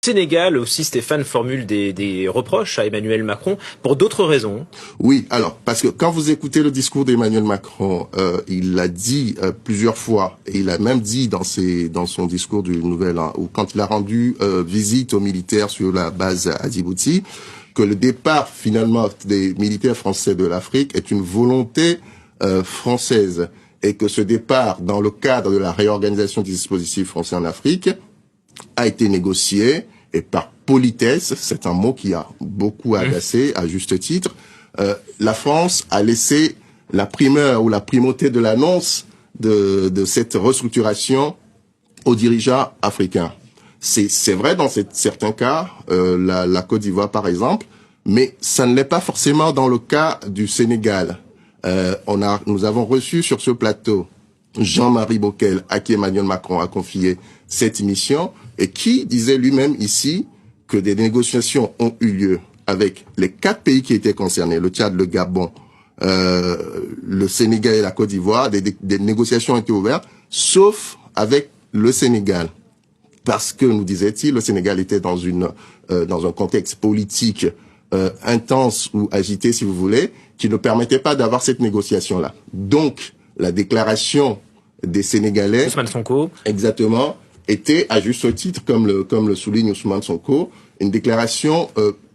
Sénégal aussi, Stéphane formule des reproches à Emmanuel Macron pour d'autres raisons. Oui, alors, parce que quand vous écoutez le discours d'Emmanuel Macron, il l'a dit plusieurs fois, et il a même dit dans son discours du Nouvel An, ou quand il a rendu visite aux militaires sur la base à Djibouti, que le départ finalement des militaires français de l'Afrique est une volonté française, et que ce départ, dans le cadre de la réorganisation des dispositifs français en Afrique, a été négocié, et par politesse, c'est un mot qui a beaucoup agacé, à juste titre, la France a laissé la primeur ou la primauté de l'annonce de cette restructuration aux dirigeants africains. C'est vrai dans certains cas, la Côte d'Ivoire par exemple, mais ça ne l'est pas forcément dans le cas du Sénégal. Nous avons reçu sur ce plateau Jean-Marie Bockel, à qui Emmanuel Macron a confié cette mission, et qui disait lui-même ici que des négociations ont eu lieu avec les 4 pays qui étaient concernés, le Tchad, le Gabon, le Sénégal et la Côte d'Ivoire. Des négociations ont été ouvertes, sauf avec le Sénégal. Parce que, nous disait-il, le Sénégal était dans un contexte politique intense ou agité, si vous voulez, qui ne permettait pas d'avoir cette négociation-là. Donc, la déclaration des Sénégalais, Ousmane Sonko, exactement, était à juste titre, comme le souligne Ousmane Sonko, une déclaration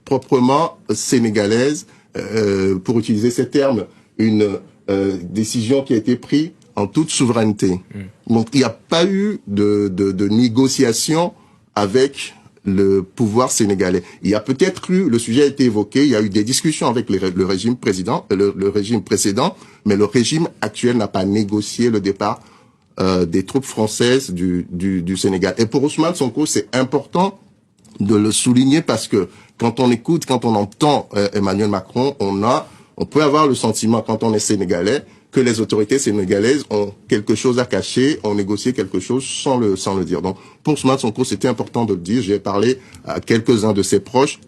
proprement sénégalaise, pour utiliser ces termes, une décision qui a été prise en toute souveraineté. Donc, il n'y a pas eu de négociation avec le pouvoir sénégalais. Il y a peut-être eu, le sujet a été évoqué, il y a eu des discussions avec le régime précédent, mais le régime actuel n'a pas négocié le départ des troupes françaises du Sénégal. Et pour Ousmane Sonko, c'est important de le souligner parce que quand on écoute, quand on entend Emmanuel Macron, on peut avoir le sentiment, quand on est sénégalais, que les autorités sénégalaises ont quelque chose à cacher, ont négocié quelque chose sans le dire. Donc, pour Ousmane Sonko, c'était important de le dire. J'ai parlé à quelques-uns de ses proches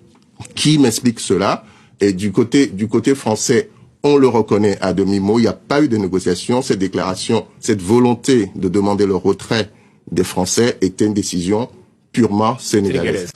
qui m'expliquent cela. Et du côté français, on le reconnaît à demi-mot. Il n'y a pas eu de négociation. Cette déclaration, cette volonté de demander le retrait des Français était une décision purement sénégalaise.